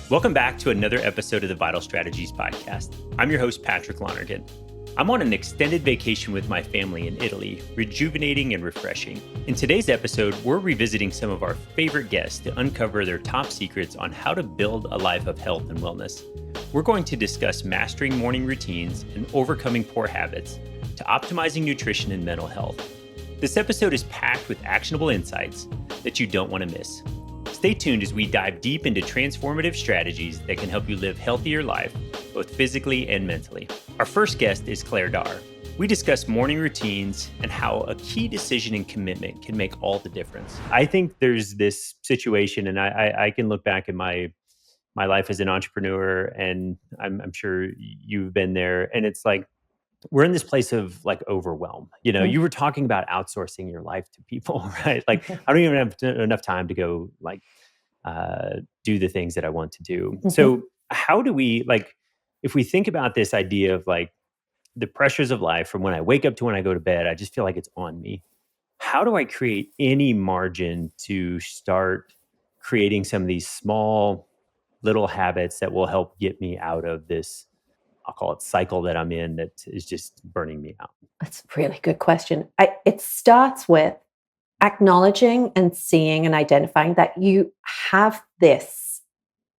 Welcome back to another episode of the Vital Strategies Podcast. I'm your host, Patrick Lonergan. I'm on an extended vacation with my family in Italy, rejuvenating and refreshing. In today's episode, we're revisiting some of our favorite guests to uncover their top secrets on how to build a life of health and wellness. We're going to discuss mastering morning routines and overcoming poor habits to optimizing nutrition and mental health. This episode is packed with actionable insights that you don't want to miss. Stay tuned as we dive deep into transformative strategies that can help you live healthier life, both physically and mentally. Our first guest is Darr. We discuss morning routines and how a key decision and commitment can make all the difference. I think there's this situation, and I can look back at my life as an entrepreneur, and I'm sure you've been there, and it's like, we're in this place of like overwhelm. You were talking about outsourcing your life to people, right? Like, I don't even have enough time to go like do the things that I want to do. Mm-hmm. So how do we, like, if we think about this idea of like the pressures of life from when I wake up to when I go to bed, I just feel like it's on me. How do I create any margin to start creating some of these small little habits that will help get me out of this, I'll call it, cycle that I'm in that is just burning me out? That's a really good question. It starts with acknowledging and seeing and identifying that you have this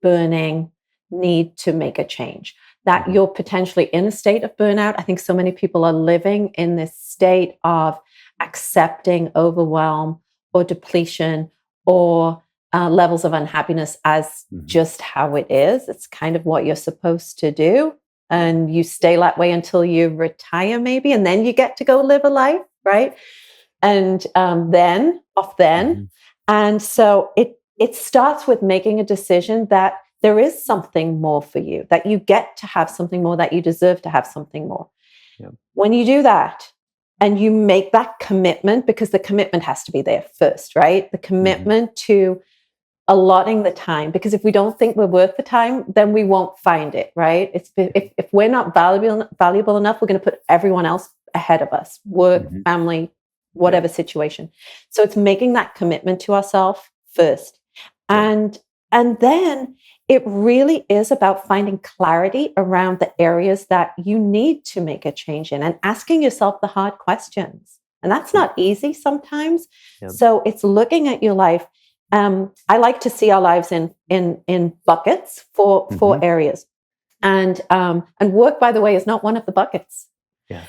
burning need to make a change, that mm-hmm. you're potentially in a state of burnout. I think so many people are living in this state of accepting overwhelm or depletion or levels of unhappiness as mm-hmm. just how it is. It's kind of what you're supposed to do. And you stay that way until you retire, maybe, and then you get to go live a life, right? And then. Mm-hmm. And so it starts with making a decision that there is something more for you, that you get to have something more, that you deserve to have something more. Yeah. When you do that and you make that commitment, because the commitment has to be there first, right? The commitment mm-hmm. to allotting the time, because if we don't think we're worth the time, then we won't find it, right? If we're not valuable enough, we're going to put everyone else ahead of us, work, mm-hmm. family, whatever situation. So it's making that commitment to ourselves first. Yeah. And then it really is about finding clarity around the areas that you need to make a change in and asking yourself the hard questions. And that's not easy sometimes. Yeah. So it's looking at your life. I like to see our lives in buckets for mm-hmm. areas, and work, by the way, is not one of the buckets. Yeah,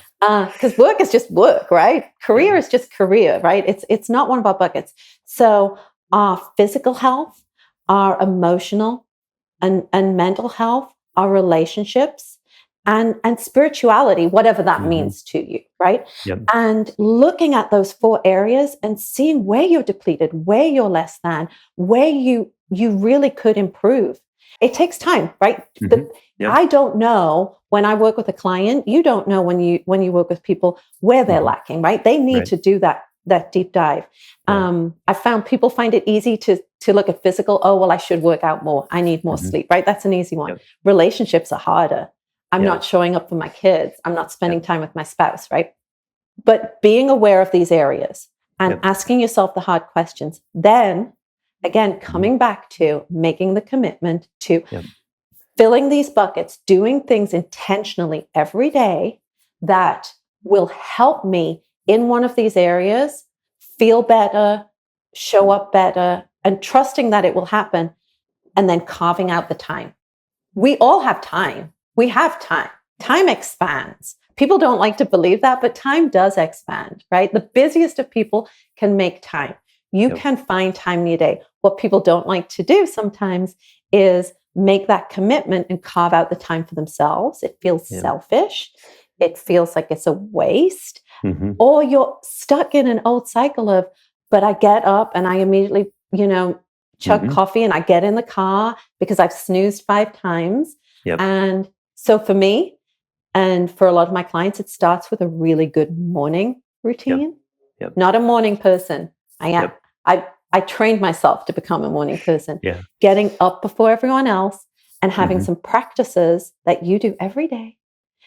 because work is just work, right? Career is just career, right? It's not one of our buckets. So our physical health, our emotional and mental health, our relationships, and spirituality, whatever that mm-hmm. means to you, right? Yep. And looking at those 4 areas and seeing where you're depleted, where you're less than, where you really could improve. It takes time, right? Mm-hmm. I don't know when I work with a client, you don't know when you work with people where they're mm-hmm. lacking, right? They need to do that deep dive. Yeah. I found people find it easy to look at physical. Oh, well, I should work out more. I need more mm-hmm. sleep, right? That's an easy one. Yep. Relationships are harder. I'm not showing up for my kids. I'm not spending time with my spouse, right? But being aware of these areas and asking yourself the hard questions, then again, coming back to making the commitment to filling these buckets, doing things intentionally every day that will help me in one of these areas feel better, show up better, and trusting that it will happen, and then carving out the time. We all have time. We have time. Time expands. People don't like to believe that, but time does expand, right? The busiest of people can make time. You can find time in your day. What people don't like to do sometimes is make that commitment and carve out the time for themselves. It feels selfish. It feels like it's a waste. Mm-hmm. Or you're stuck in an old cycle of, but I get up and I immediately, chug mm-hmm. coffee and I get in the car because I've snoozed 5 times. Yep. And so for me, and for a lot of my clients, it starts with a really good morning routine. Yep. Not a morning person. I trained myself to become a morning person. Yeah. Getting up before everyone else and having mm-hmm. some practices that you do every day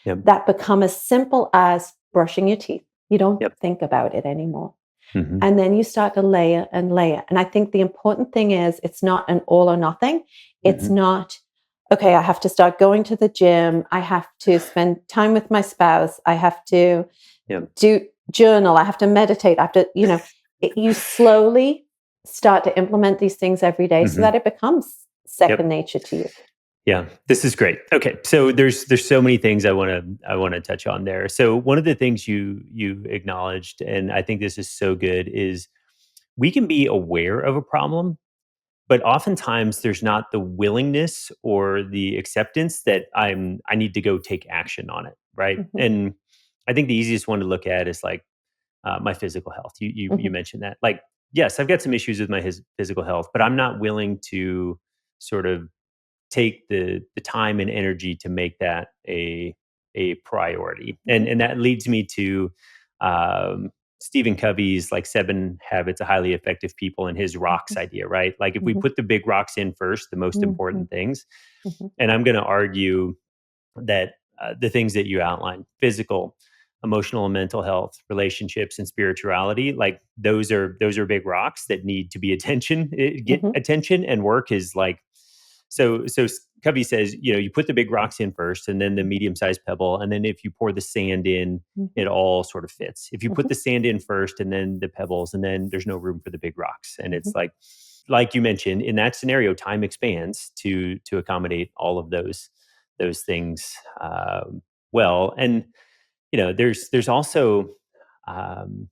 that become as simple as brushing your teeth. You don't think about it anymore. Mhm. And then you start to layer and layer. And I think the important thing is it's not an all or nothing. It's Mhm. not, okay, I have to start going to the gym. I have to spend time with my spouse. I have to Yep. do journal. I have to meditate. I have to, you slowly start to implement these things every day so Mhm. that it becomes Yep. second nature to you. Yeah, this is great. Okay, so there's so many things I want to touch on there. So one of the things you acknowledged, and I think this is so good, is we can be aware of a problem, but oftentimes there's not the willingness or the acceptance that I need to go take action on it, right? Mhm, And I think the easiest one to look at is like my physical health. You mhm, mentioned that. Like, yes, I've got some issues with my physical health, but I'm not willing to sort of take the time and energy to make that a priority. mhm, And that leads me to um, Stephen Covey's like 7 Habits of Highly Effective People and his rocks mhm, idea, right? Like if we mhm, put the big rocks in first, the most mhm, important things, mhm, and I'm going to argue that the things that you outlined, physical, emotional and mental health, relationships and spirituality, like those are big rocks that need to be get mhm, attention, and work is like Covey says, you put the big rocks in first and then the mhm, medium-sized pebble, and then if you pour the sand in, mhm, it all sort of fits. If you put mhm, the sand in first and then the pebbles, and then there's no room for the big rocks. And mhm, it's like you mentioned, in that scenario, time expands to accommodate all of those things well. And there's also um,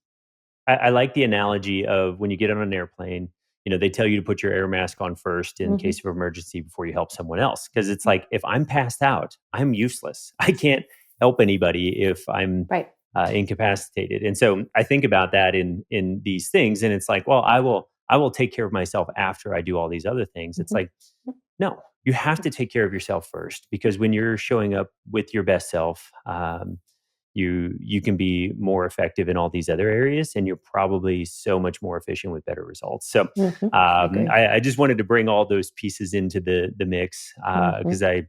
I like the analogy of when you get on an airplane, they tell you to put your air mask on first in mhm, case of emergency before you help someone else. Because it's like, if I'm passed out, I'm useless. I can't help anybody if I'm right. incapacitated. And so I think about that in these things, and it's like, well, I will take care of myself after I do all these other things. It's Mhm, like, no, you have to take care of yourself first, because when you're showing up with your best self, you can be more effective in all these other areas, and you're probably so much more efficient with better results. So mhm. I agree. I just wanted to bring all those pieces into the mix, Mhm, because I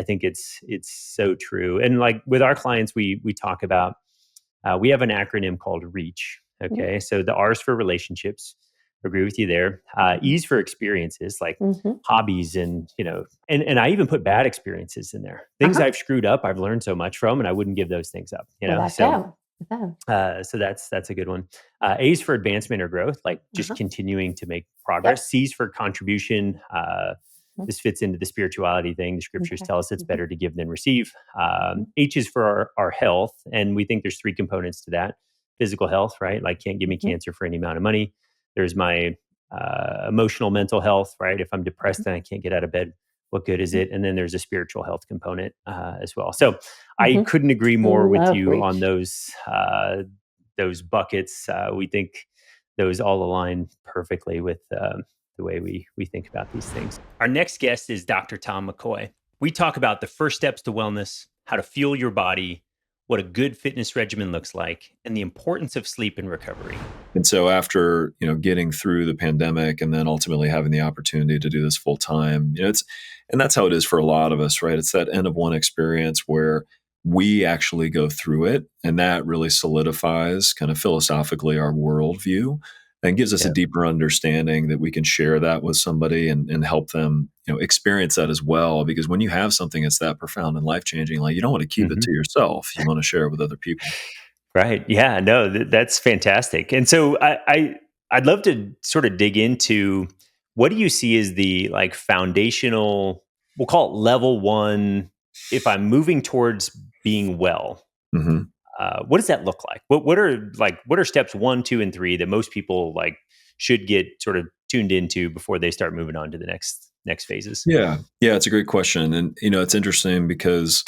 think it's so true. And like with our clients, we talk about we have an acronym called REACH. mhm, Okay, so the R's for relationships. Agree with you there. mhm, E's for experiences, like mhm. hobbies, and I even put bad experiences in there. Things Uh-huh. I've screwed up, I've learned so much from, and I wouldn't give those things up. Without doubt. Without. So that's a good one. A's for advancement or growth, like just Uh-huh. continuing to make Yep. progress. C's for contribution. Mhm. This fits into the spirituality thing. The scriptures Okay. tell us it's Mhm, better to give than receive. mhm, H is for our health, and we think there's 3 components to that: physical health, right? Like, can't give me mhm, cancer for any amount of money. There's my emotional, mental health, right? If I'm mhm, depressed and I can't get out of bed, what good is mhm, it? And then there's a spiritual health component as well. So I mhm. couldn't agree I more with love you on reach. those buckets. We think those all align perfectly with the way we think about these things. Our next guest is Dr. Tom McCoy. We talk about the first steps to wellness, how to fuel your body, what a good fitness regimen looks like, and the importance of sleep and recovery. And so after, getting through the pandemic and then ultimately having the opportunity to do this full time, and that's how it is for a lot of us, right? It's that N of one experience where we actually go through it, and that really solidifies kind of philosophically our worldview and gives us a Yeah. deeper understanding that we can share that with somebody and help them, experience that as well. Because when you have something that's that profound and life changing, like, you don't want to keep it Mhm. to yourself. You want to share it with other people. Right. Yeah. No, that's fantastic. And so I'd love to sort of dig into, what do you see as the like foundational, we'll call it level one, if I'm moving towards being well. Hmm. What does that look like? What are steps 1, 2, and 3 that most people like should get sort of tuned into before they start moving on to the next phases? Yeah. Yeah, it's a great question. And, it's interesting because,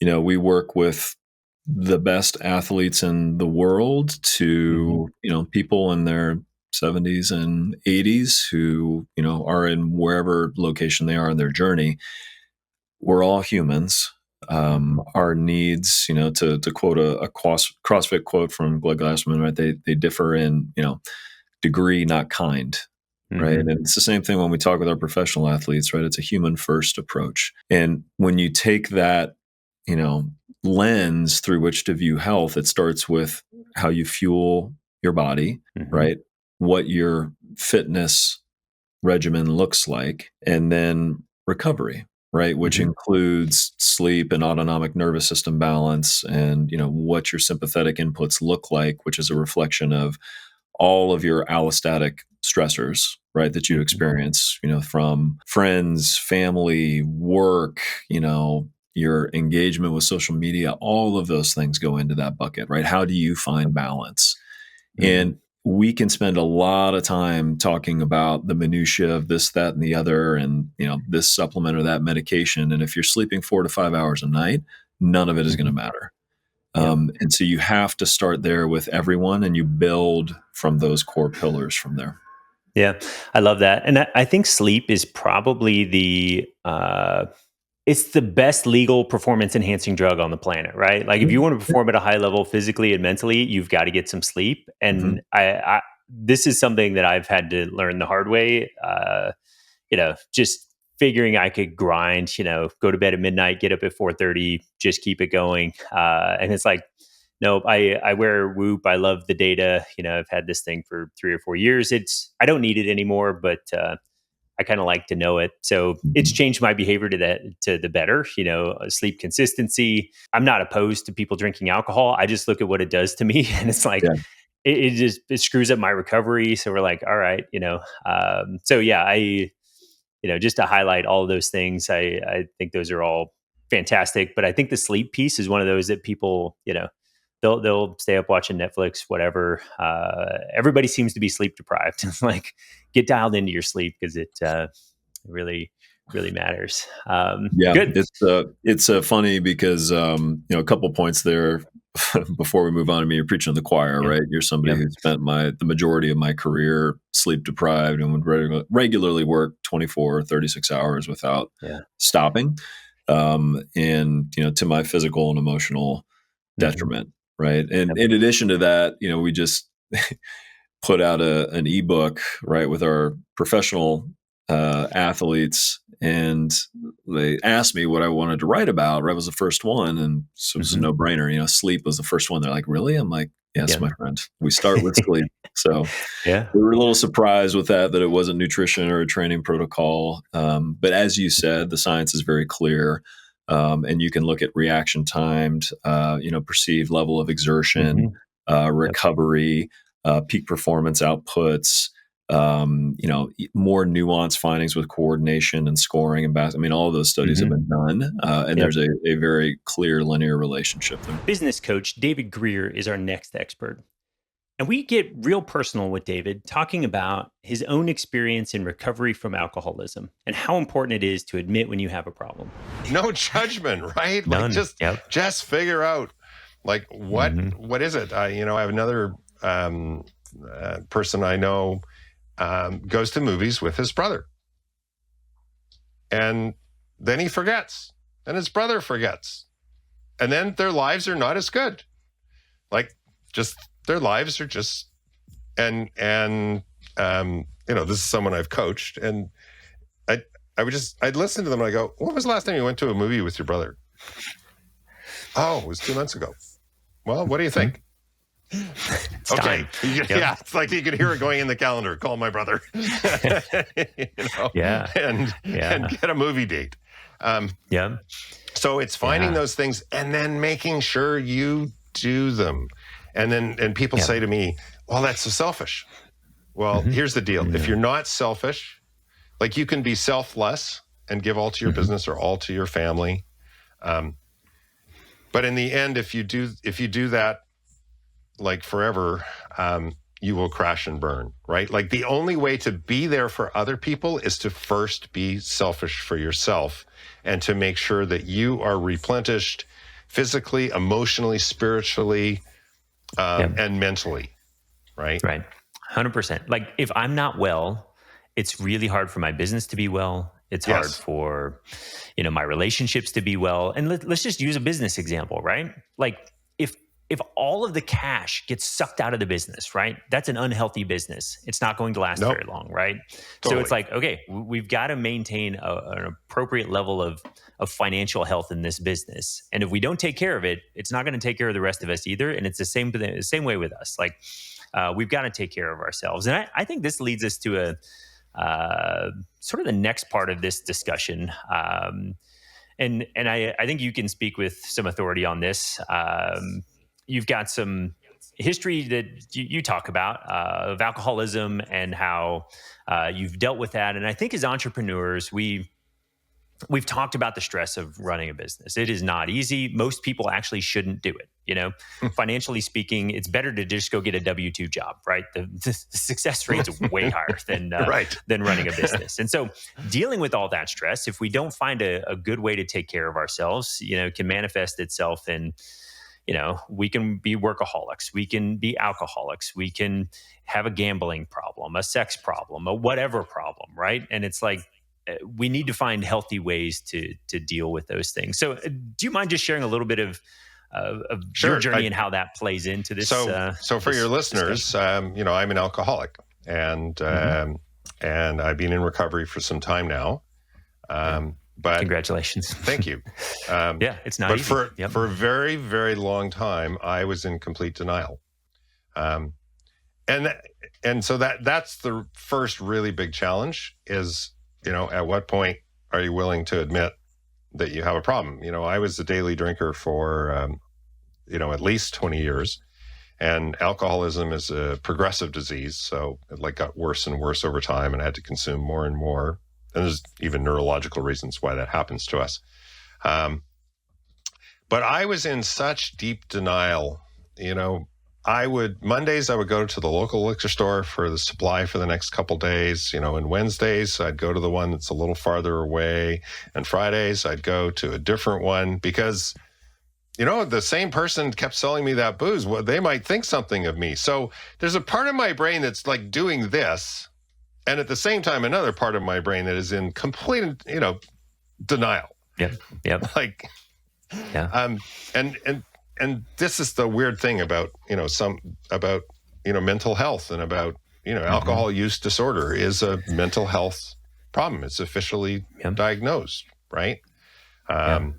we work with the best athletes in the world Hmm. to, people in their 70s and 80s who, are in wherever location they are in their journey. We're all humans. Our needs, to quote a CrossFit quote from Glenn Glassman, right? They differ in, degree, not kind. Right. Hmm. And it's the same thing when we talk with our professional athletes, right? It's a human first approach. And when you take that, you know, lens through which to view health, it starts with how you fuel your body, right? What your fitness regimen looks like, and then recovery, right? Which includes sleep and autonomic nervous system balance, and what your sympathetic inputs look like, which is a reflection of all of your allostatic stressors, right, that you experience, from friends, family, work, your engagement with social media. All of those things go into that bucket, right? How do you find balance? And we can spend a lot of time talking about the minutia of this, that, and the other, and this supplement or that medication. And if you're sleeping 4 to 5 hours a night, none of it is going to matter. And so you have to start there with everyone, and you build from those core pillars from there. Yeah, I love that. And I think sleep is probably it's the best legal performance enhancing drug on the planet, right? Like if you want to perform at a high level physically and mentally, you've got to get some sleep. And this is something that I've had to learn the hard way. Just figuring I could grind, go to bed at midnight, get up at 4:30, just keep it going. And it's like, nope, I wear Whoop. I love the data. I've had this thing for 3 or 4 years. I don't need it anymore, but I kind of like to know it. So it's changed my behavior to the better, sleep consistency. I'm not opposed to people drinking alcohol. I just look at what it does to me. And it's like, it screws up my recovery. So we're like, all right, just to highlight all of those things, I think those are all fantastic. But I think the sleep piece is one of those that people, they'll stay up watching Netflix, whatever. Everybody seems to be sleep deprived. Like, get dialed into your sleep because it really, really matters. Good. It's funny because a couple points there before we move on. I mean, you're preaching to the choir, right? You're somebody who spent the majority of my career sleep deprived and would regularly work 24 or 36 hours without stopping, and to my physical and emotional detriment. Right. And in addition to that, we just put out an ebook, right, with our professional athletes, and they asked me what I wanted to write about. Right, was the first one, and so it was a no brainer. Sleep was the first one. They're like, "Really?" I'm like, "Yes, my friend. We start with sleep." So we were a little surprised with that it wasn't nutrition or a training protocol. But as you said, the science is very clear. And you can look at reaction timed, perceived level of exertion, recovery, peak performance outputs, more nuanced findings with coordination and scoring and I mean, all of those studies have been done, and there's a very clear linear relationship there. Business coach David Greer is our next expert. And we get real personal with David, talking about his own experience in recovery from alcoholism and how important it is to admit when you have a problem. No judgment, right? None. Like just figure out, like, what is it? I have another person I know goes to movies with his brother, and then he forgets, and his brother forgets, and then their lives are not as good. Like, just their lives are just, and this is someone I've coached, and I'd listen to them and I go, when was the last time you went to a movie with your brother? Oh, it was 2 months ago. Well, what do you think? Okay. Yeah. It's like you could hear it going in the calendar. Call my brother. And get a movie date. So it's finding those things and then making sure you do them. And people say to me, well, that's so selfish. Well, here's the deal. If you're not selfish, like, you can be selfless and give all to your business or all to your family. But in the end, if you do that, like, forever, you will crash and burn, right? Like, the only way to be there for other people is to first be selfish for yourself and to make sure that you are replenished physically, emotionally, spiritually, and mentally, right? Right. 100%. Like, if I'm not well, it's really hard for my business to be well. It's hard for, my relationships to be well. And let's just use a business example, right? Like, if all of the cash gets sucked out of the business, right? That's an unhealthy business. It's not going to last very long, right? Totally. So it's like, okay, we've got to maintain an appropriate level of financial health in this business. And if we don't take care of it, it's not going to take care of the rest of us either. And it's the same way with us. Like, we've got to take care of ourselves. And I think this leads us to sort of the next part of this discussion. And I think you can speak with some authority on this. You've got some history that you talk about of alcoholism and how you've dealt with that. And I think as entrepreneurs, we've talked about the stress of running a business. It is not easy. Most people actually shouldn't do it. Financially speaking, it's better to just go get a W-2 job, right? The success rate's way higher than running a business. And so dealing with all that stress, if we don't find a good way to take care of ourselves, can manifest itself in, we can be workaholics, we can be alcoholics, we can have a gambling problem, a sex problem, a whatever problem, right? And it's like, we need to find healthy ways to deal with those things. So do you mind just sharing a little bit of your journey and how that plays into this? So for your listeners, I'm an alcoholic, and I've been in recovery for some time now. But congratulations. Thank you. It's not easy. But for a very, very long time, I was in complete denial. And so that's the first really big challenge is, at what point are you willing to admit that you have a problem? I was a daily drinker for, at least 20 years. And alcoholism is a progressive disease. So it got worse and worse over time, and I had to consume more and more. And there's even neurological reasons why that happens to us. But I was in such deep denial, Mondays I would go to the local liquor store for the supply for the next couple days, and Wednesdays I'd go to the one that's a little farther away, and Fridays I'd go to a different one because, the same person kept selling me that booze. Well, they might think something of me. So there's a part of my brain that's doing this, and at the same time, another part of my brain that is in complete, denial. Yep. And this is the weird thing about, mental health and about, alcohol use disorder is a mental health problem. It's officially diagnosed, right? And,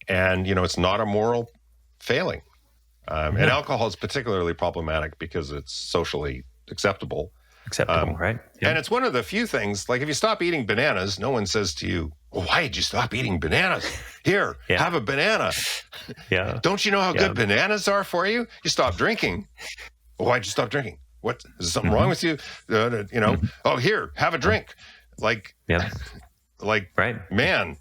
it's not a moral failing. And alcohol is particularly problematic because it's socially acceptable, right? And it's one of the few things, if you stop eating bananas, no one says to you, well, why did you stop eating bananas? Here, have a banana. Don't you know how good bananas are for you? You stop drinking. Well, why'd you stop drinking? What, is there something wrong with you? Oh, here, have a drink. Man,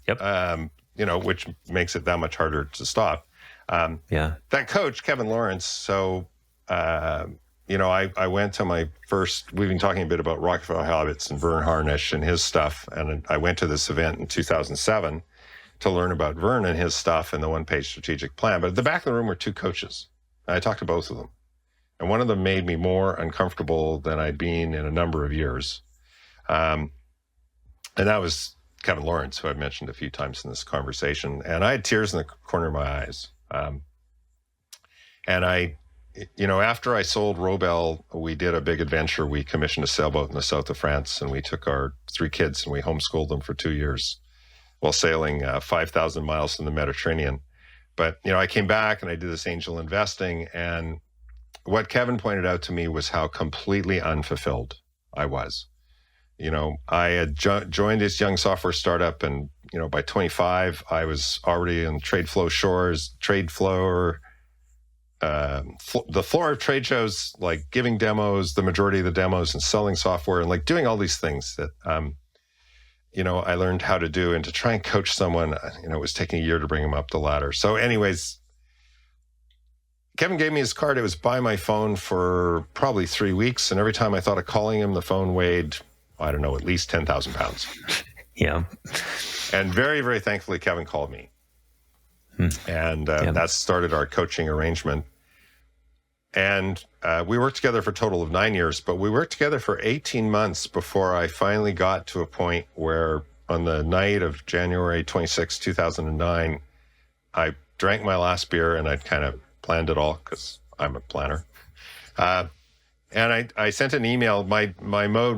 which makes it that much harder to stop. That coach, Kevin Lawrence, so, I went to my first, we've been talking a bit about Rockefeller Habits and Vern Harnish and his stuff. And I went to this event in 2007 to learn about Vern and his stuff and the one-page strategic plan. But at the back of the room were two coaches. And I talked to both of them. And one of them made me more uncomfortable than I'd been in a number of years. And that was Kevin Lawrence, who I've mentioned a few times in this conversation. And I had tears in the corner of my eyes. And after I sold Robel, we did a big adventure. We commissioned a sailboat in the south of France, and we took our 3 kids and we homeschooled them for 2 years while sailing 5,000 miles in the Mediterranean. But, I came back and I did this angel investing. And what Kevin pointed out to me was how completely unfulfilled I was. I had joined this young software startup, and, by 25, I was already in the floor of trade shows, giving demos, the majority of the demos, and selling software, and doing all these things that, I learned how to do. And to try and coach someone, it was taking a year to bring him up the ladder. So anyways, Kevin gave me his card. It was by my phone for probably 3 weeks. And every time I thought of calling him, the phone weighed, at least 10,000 pounds. And very, very thankfully, Kevin called me. And that started our coaching arrangement. And we worked together for a total of 9 years, but we worked together for 18 months before I finally got to a point where on the night of January 26, 2009, I drank my last beer, and I'd kind of planned it all because I'm a planner. And I sent an email. My mode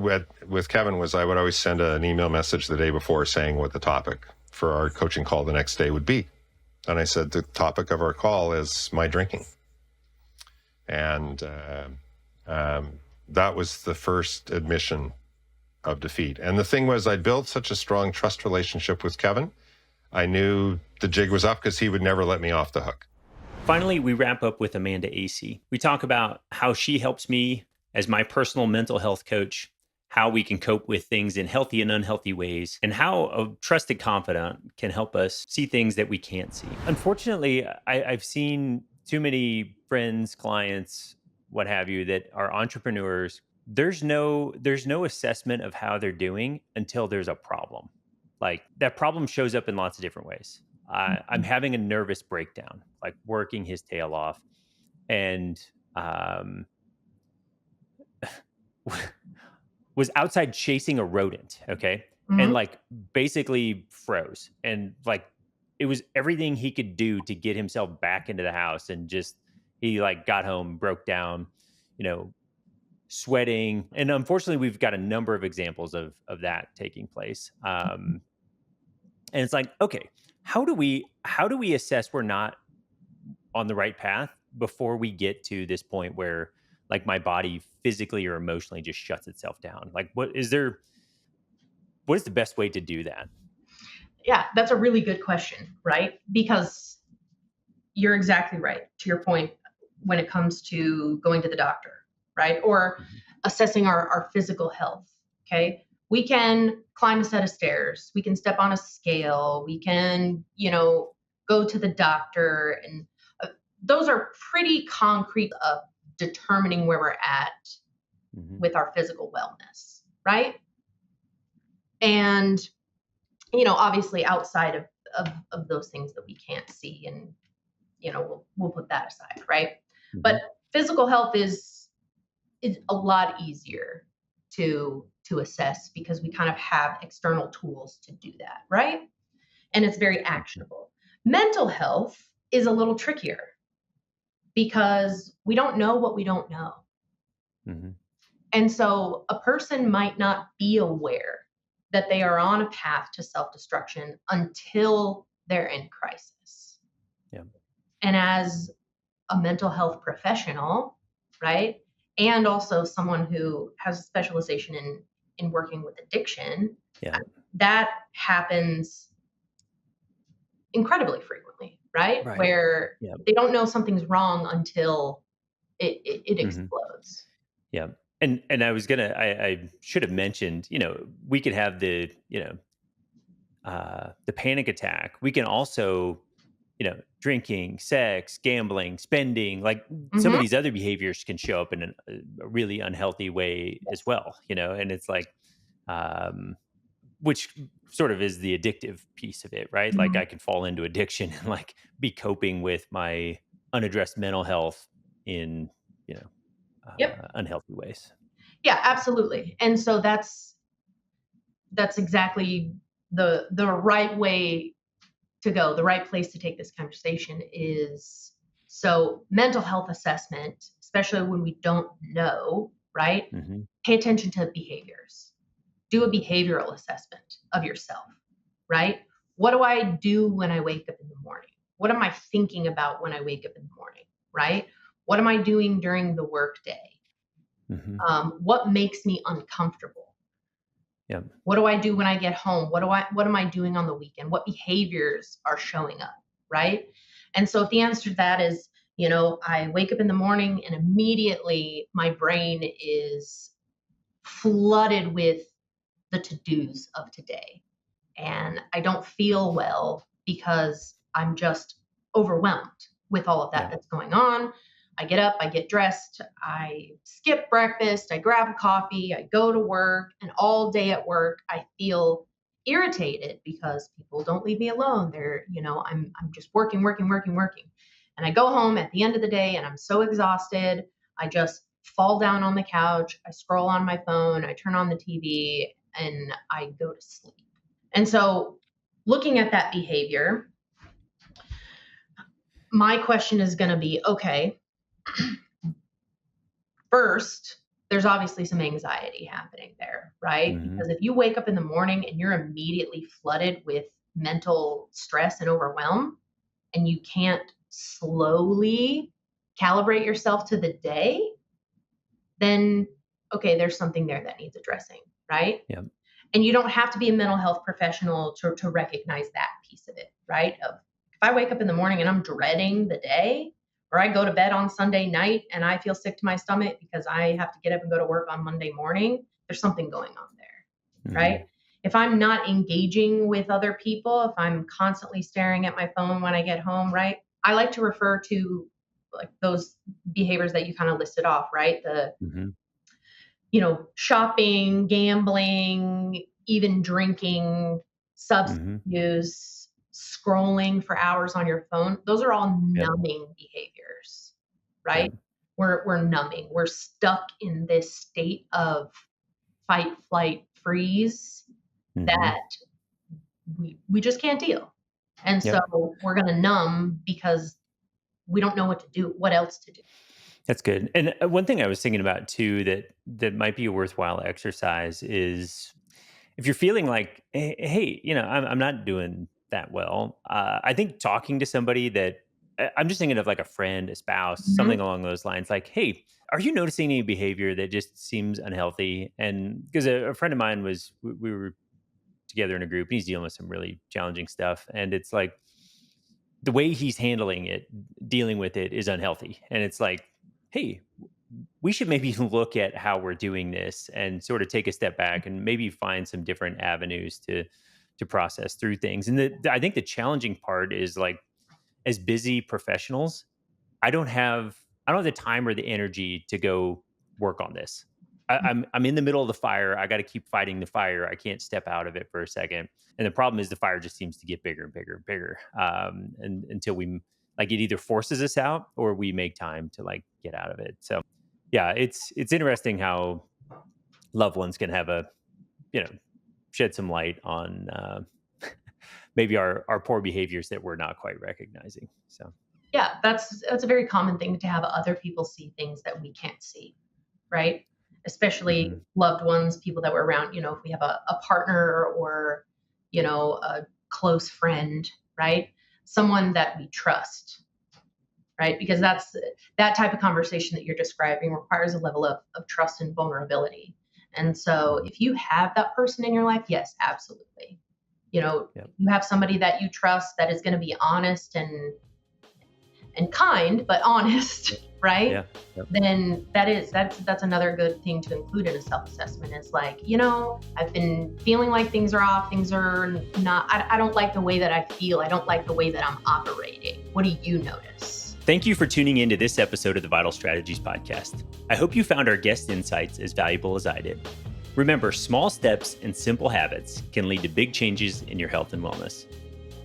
with Kevin was I would always send an email message the day before saying what the topic for our coaching call the next day would be. And I said, the topic of our call is my drinking. And That was the first admission of defeat. And the thing was, I'd built such a strong trust relationship with Kevin. I knew the jig was up because he would never let me off the hook. Finally, we wrap up with Amanda Asay. We talk about how she helps me as my personal mental health coach, how we can cope with things in healthy and unhealthy ways, and how a trusted confidant can help us see things that we can't see. Unfortunately, I've seen too many friends, clients, what have you, that are entrepreneurs. There's no assessment of how they're doing until there's a problem. Like that problem shows up in lots of different ways. I'm having a nervous breakdown, like working his tail off, and was outside chasing a rodent. Okay. And like basically froze. And like it was everything he could do to get himself back into the house. And just, he like got home, broke down, sweating. And unfortunately, we've got a number of examples of that taking place. And it's like, okay, how do we assess we're not on the right path before we get to this point where like my body physically or emotionally just shuts itself down? Like what is the best way to do that? Yeah, that's a really good question, right? Because you're exactly right to your point when it comes to going to the doctor, right? Or assessing our physical health. Okay. We can climb a set of stairs. We can step on a scale. We can, go to the doctor. And those are pretty concrete of determining where we're at with our physical wellness, right? And, obviously outside of those things that we can't see, and, we'll put that aside, right? But physical health is a lot easier to assess because we kind of have external tools to do that, right? And it's very actionable. Mental health is a little trickier because we don't know what we don't know. And so a person might not be aware that they are on a path to self-destruction until they're in crisis. Yeah. And as a mental health professional, right? And also someone who has a specialization in working with addiction, that happens incredibly frequently, right? Where they don't know something's wrong until it explodes. Yeah. And I should have mentioned, we could have the panic attack. We can also, drinking, sex, gambling, spending, like some of these other behaviors can show up in a really unhealthy way as well, and it's like, which sort of is the addictive piece of it, right? Like I can fall into addiction and like be coping with my unaddressed mental health in, unhealthy ways. Yeah, absolutely. And so that's exactly the right way to go. The right place to take this conversation is, so mental health assessment, especially when we don't know, right? Pay attention to behaviors. Do a behavioral assessment of yourself, right? What do I do when I wake up in the morning? What am I thinking about when I wake up in the morning, right? What am I doing during the workday? What makes me uncomfortable? Yeah. What do I do when I get home? What am I doing on the weekend? What behaviors are showing up, right? And so if the answer to that is, I wake up in the morning and immediately my brain is flooded with the to-dos of today, and I don't feel well because I'm just overwhelmed with all of that that's going on. I get up, I get dressed, I skip breakfast, I grab a coffee, I go to work, and all day at work, I feel irritated because people don't leave me alone. They're, I'm just working. And I go home at the end of the day and I'm so exhausted. I just fall down on the couch. I scroll on my phone. I turn on the TV and I go to sleep. And so looking at that behavior, my question is going to be, okay, first, there's obviously some anxiety happening there, right? Because if you wake up in the morning and you're immediately flooded with mental stress and overwhelm, and you can't slowly calibrate yourself to the day, then okay, there's something there that needs addressing, right? Yeah. And you don't have to be a mental health professional to recognize that piece of it, right? If I wake up in the morning and I'm dreading the day, or I go to bed on Sunday night and I feel sick to my stomach because I have to get up and go to work on Monday morning, there's something going on there, right? If I'm not engaging with other people, if I'm constantly staring at my phone when I get home, right? I like to refer to like those behaviors that you kind of listed off, right? Shopping, gambling, even drinking, substance use, scrolling for hours on your phone. Those are all numbing behaviors, right? We're numbing. We're stuck in this state of fight, flight, freeze that we just can't deal. And so we're going to numb because we don't know what to do, what else to do. That's good. And one thing I was thinking about too that might be a worthwhile exercise is if you're feeling like, hey, I'm not doing that well. I think talking to somebody that I'm just thinking of like a friend, a spouse, something along those lines. Like, hey, are you noticing any behavior that just seems unhealthy? And because a friend of mine we were together in a group, and he's dealing with some really challenging stuff, and it's like the way he's dealing with it is unhealthy, and it's like, hey, we should maybe look at how we're doing this and sort of take a step back and maybe find some different avenues to process through things. And I think the challenging part is like, as busy professionals, I don't have the time or the energy to go work on this. I'm in the middle of the fire. I got to keep fighting the fire. I can't step out of it for a second. And the problem is the fire just seems to get bigger and bigger and bigger. And until we like it either forces us out or we make time to like get out of it. So yeah, it's interesting how loved ones can have shed some light on maybe our poor behaviors that we're not quite recognizing. So yeah, that's a very common thing to have other people see things that we can't see, right? Especially loved ones, people that were around, if we have a partner or, a close friend, right? Someone that we trust, right? Because that type of conversation that you're describing requires a level of trust and vulnerability. And so if you have that person in your life, yes, absolutely. You have somebody that you trust that is going to be honest and kind, but honest, right? Yeah. Yep. Then that's another good thing to include in a self-assessment is like, I've been feeling like things are off, things are not, I don't like the way that I feel. I don't like the way that I'm operating. What do you notice? Thank you for tuning in to this episode of the Vital Strategies Podcast. I hope you found our guest insights as valuable as I did. Remember, small steps and simple habits can lead to big changes in your health and wellness.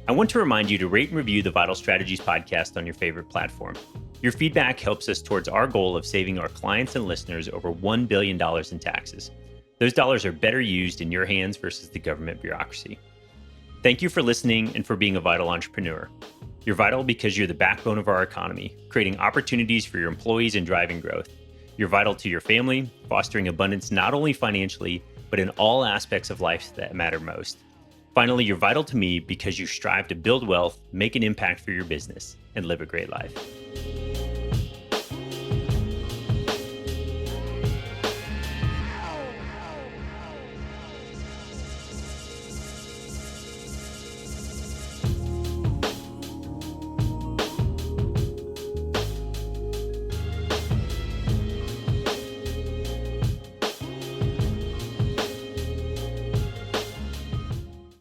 I want to remind you to rate and review the Vital Strategies Podcast on your favorite platform. Your feedback helps us towards our goal of saving our clients and listeners over $1 billion in taxes. Those dollars are better used in your hands versus the government bureaucracy. Thank you for listening and for being a vital entrepreneur. You're vital because you're the backbone of our economy, creating opportunities for your employees and driving growth. You're vital to your family, fostering abundance not only financially, but in all aspects of life that matter most. Finally, you're vital to me because you strive to build wealth, make an impact for your business, and live a great life.